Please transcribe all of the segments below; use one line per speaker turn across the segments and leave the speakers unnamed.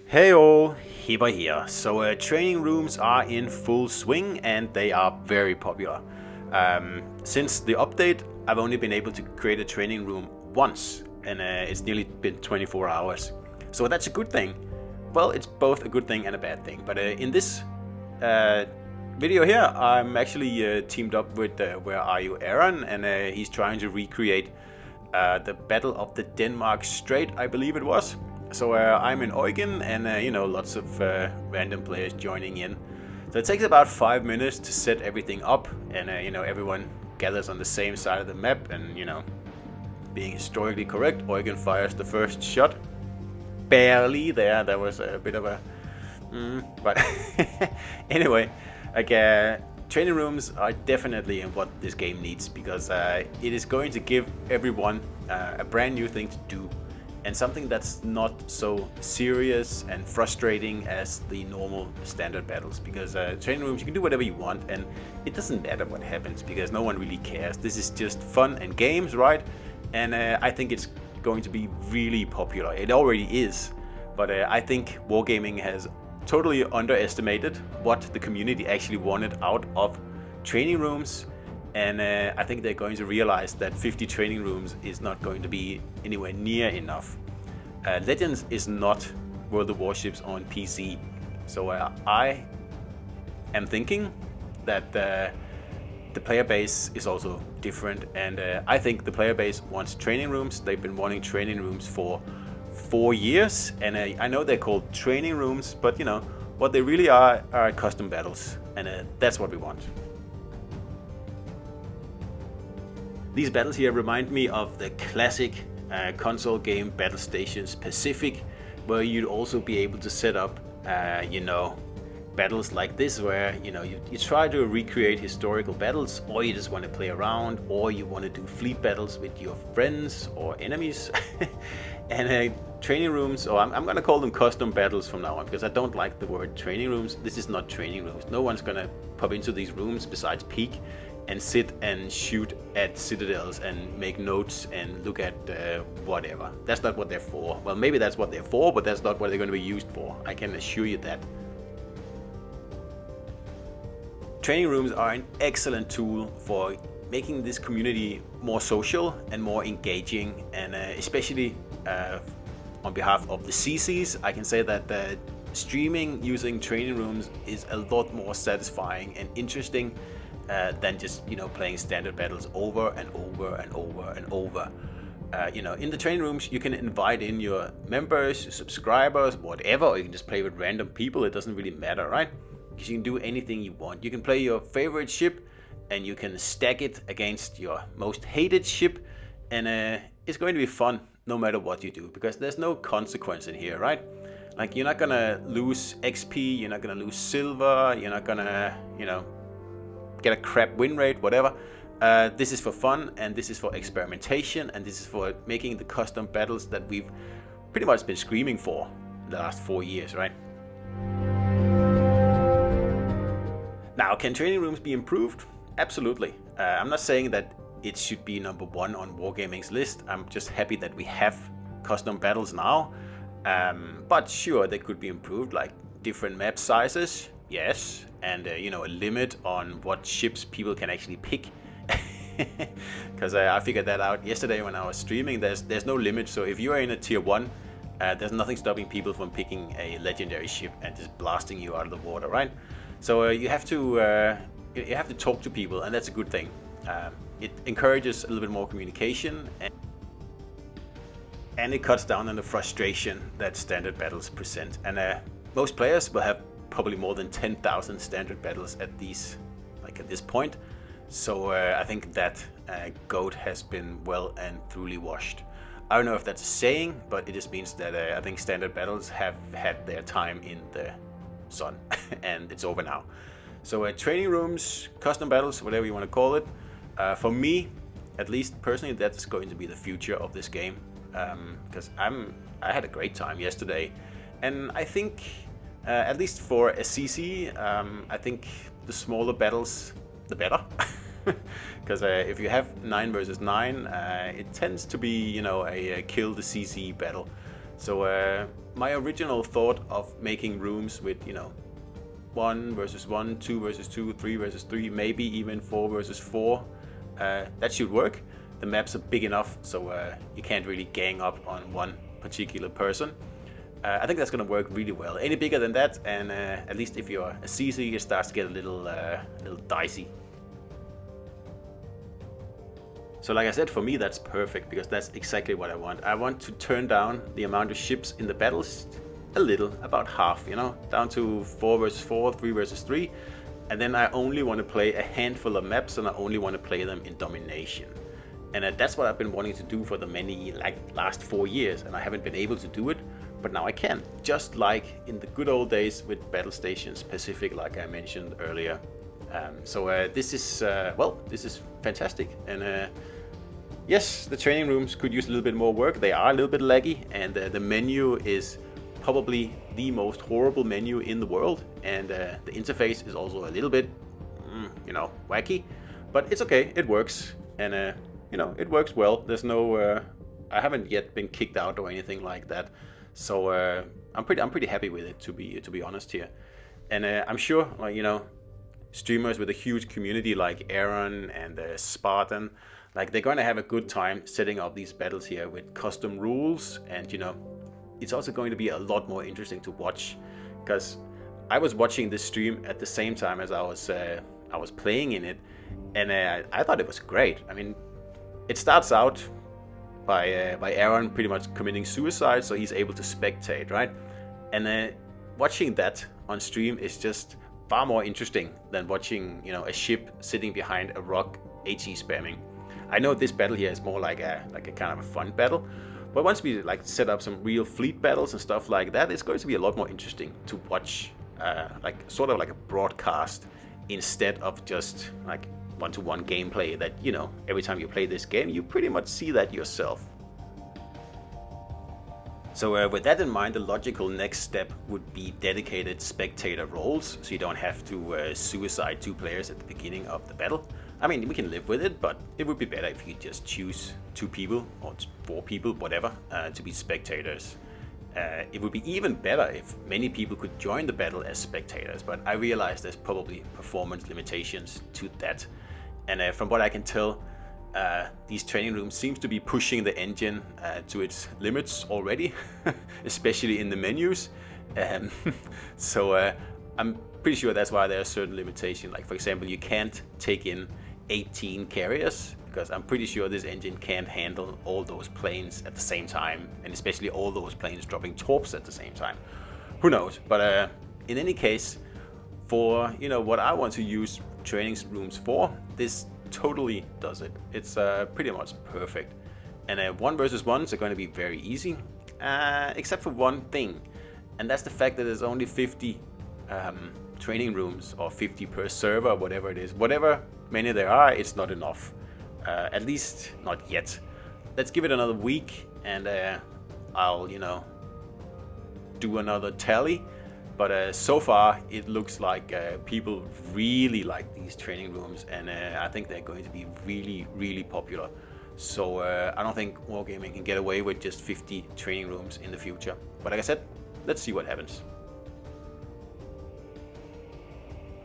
Hey all, Hipper here. So training rooms are in full swing and they are very popular. Since the update, I've only been able to create a training room once, and it's nearly been 24 hours. So that's a good thing. Well, it's both a good thing and a bad thing. But in this video here, I'm actually teamed up with Where Are You Aaron, and he's trying to recreate the Battle of the Denmark Strait, I believe it was. So I'm in Eugen, and lots of random players joining in. So it takes about 5 minutes to set everything up, and everyone gathers on the same side of the map. And being historically correct, Eugen fires the first shot. Barely there. That was a bit of a, but anyway, training rooms are definitely in what this game needs, because it is going to give everyone a brand new thing to do. And something that's not so serious and frustrating as the normal standard battles, because training rooms, you can do whatever you want and it doesn't matter what happens because no one really cares. This is just fun and games, right? And I think it's going to be really popular. It already is, but I think Wargaming has totally underestimated what the community actually wanted out of training rooms. And I think they're going to realize that 50 training rooms is not going to be anywhere near enough. Legends is not World of Warships on PC. So I am thinking that the player base is also different. And I think the player base wants training rooms. They've been wanting training rooms for 4 years. And I know they're called training rooms, but what they really are custom battles. And that's what we want. These battles here remind me of the classic console game Battle Stations Pacific, where you'd also be able to set up, battles like this, where you try to recreate historical battles, or you just want to play around, or you want to do fleet battles with your friends or enemies. And training rooms, or I'm going to call them custom battles from now on, because I don't like the word training rooms. This is not training rooms. No one's going to pop into these rooms besides Peak and sit and shoot at citadels and make notes and look at whatever. That's not what they're for. Well, maybe that's what they're for, but that's not what they're going to be used for. I can assure you that. Training rooms are an excellent tool for making this community more social and more engaging, and especially on behalf of the CCs, I can say that streaming using training rooms is a lot more satisfying and interesting than just playing standard battles over and over and over and over. In the training rooms, you can invite in your members, subscribers, whatever, or you can just play with random people. It doesn't really matter, right? Because you can do anything you want. You can play your favorite ship and you can stack it against your most hated ship, and it's going to be fun no matter what you do, because there's no consequence in here, right? Like, you're not gonna lose XP, you're not gonna lose silver, you're not gonna get a crap win rate, whatever. This is for fun, and this is for experimentation, and this is for making the custom battles that we've pretty much been screaming for the last 4 years, right? Now, can training rooms be improved? Absolutely. I'm not saying that it should be number 1 on Wargaming's list. I'm just happy that we have custom battles now. But sure, they could be improved, like different map sizes, yes, and a limit on what ships people can actually pick. Because I figured that out yesterday when I was streaming. There's no limit, so if you are in a tier 1, there's nothing stopping people from picking a legendary ship and just blasting you out of the water, right? So you have to talk to people, and that's a good thing. It encourages a little bit more communication, and it cuts down on the frustration that standard battles present. And most players will have probably more than 10,000 standard battles at this point. So I think that goat has been well and truly washed. I don't know if that's a saying, but it just means that I think standard battles have had their time in the sun and it's over now. So training rooms, custom battles, whatever you want to call it, for me, at least personally, that's going to be the future of this game, because I had a great time yesterday, and I think at least for a CC, I think the smaller battles, the better. Because if you have 9 versus 9, it tends to be a kill the CC battle. So my original thought of making rooms with, 1 versus 1, 2 versus 2, 3 versus 3, maybe even 4 versus 4, that should work. The maps are big enough, so you can't really gang up on one particular person. I think that's going to work really well. Any bigger than that, and at least if you're a CC, it starts to get a little dicey. So like I said, for me that's perfect, because that's exactly what I want. I want to turn down the amount of ships in the battles a little, about half, down to 4 versus 4, 3 versus 3. And then I only want to play a handful of maps, and I only want to play them in domination. And that's what I've been wanting to do for the last 4 years, and I haven't been able to do it, but now I can. Just like in the good old days with Battle Stations Pacific, like I mentioned earlier. This is fantastic. And yes, the training rooms could use a little bit more work. They are a little bit laggy, and the menu is probably the most horrible menu in the world. And the interface is also a little bit, wacky. But it's okay, it works. And, it works well. There's no, I haven't yet been kicked out or anything like that. So I'm pretty happy with it, to be honest here. And I'm sure, streamers with a huge community like Aaron and Spartan, they're going to have a good time setting up these battles here with custom rules. And it's also going to be a lot more interesting to watch, because I was watching this stream at the same time as I was playing in it, and I thought it was great. I mean, it starts out by Aaron pretty much committing suicide, so he's able to spectate, right? And watching that on stream is just far more interesting than watching, a ship sitting behind a rock HE spamming. I know this battle here is more like a kind of a fun battle, but once we set up some real fleet battles and stuff like that, it's going to be a lot more interesting to watch, sort of like a broadcast, instead of just one-to-one gameplay that, every time you play this game, you pretty much see that yourself. So with that in mind, the logical next step would be dedicated spectator roles, so you don't have to suicide 2 players at the beginning of the battle. I mean, we can live with it, but it would be better if you just choose 2 people or 4 people, whatever, to be spectators. It would be even better if many people could join the battle as spectators, but I realize there's probably performance limitations to that. And from what I can tell, these training rooms seems to be pushing the engine to its limits already, especially in the menus. So I'm pretty sure that's why there are certain limitations. Like, for example, you can't take in 18 carriers, because I'm pretty sure this engine can't handle all those planes at the same time, and especially all those planes dropping torps at the same time. Who knows? But in any case, for what I want to use training rooms for, this totally does it. It's pretty much perfect. And 1 versus 1s are going to be very easy, except for one thing, and that's the fact that there's only 50 training rooms, or 50 per server, whatever it is. Whatever many there are, it's not enough. At least not yet. Let's give it another week, and I'll do another tally. But so far it looks like people really like these training rooms, and I think they're going to be really, really popular. So I don't think Wargaming can get away with just 50 training rooms in the future. But like I said, let's see what happens.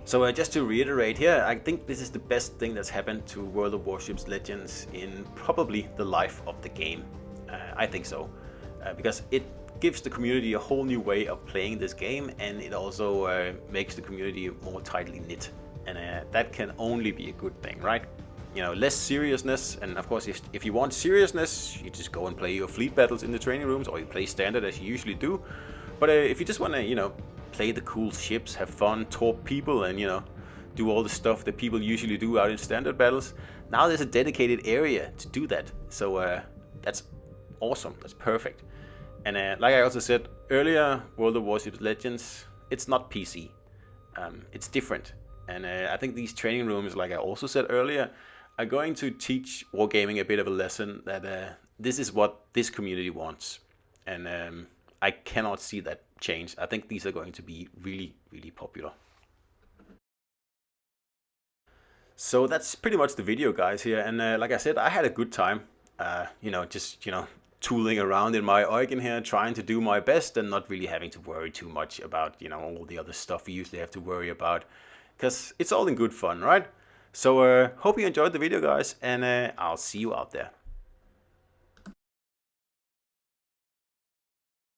So just to reiterate here, I think this is the best thing that's happened to World of Warships Legends in probably the life of the game. I think so, because it gives the community a whole new way of playing this game, and it also makes the community more tightly knit, and that can only be a good thing, right? Less seriousness, and of course if you want seriousness, you just go and play your fleet battles in the training rooms, or you play standard as you usually do. But if you just want to play the cool ships, have fun, talk people, and do all the stuff that people usually do out in standard battles, now there's a dedicated area to do that. So that's awesome, that's perfect. And like I also said earlier, World of Warships Legends, it's not PC. It's different. And I think these training rooms, like I also said earlier, are going to teach Wargaming a bit of a lesson that this is what this community wants. And I cannot see that change. I think these are going to be really, really popular. So that's pretty much the video, guys, here. And like I said, I had a good time, tooling around in my Eugen here, trying to do my best and not really having to worry too much about, you know, all the other stuff we usually have to worry about, because it's all in good fun, right? So hope you enjoyed the video, guys, and I'll see you out there.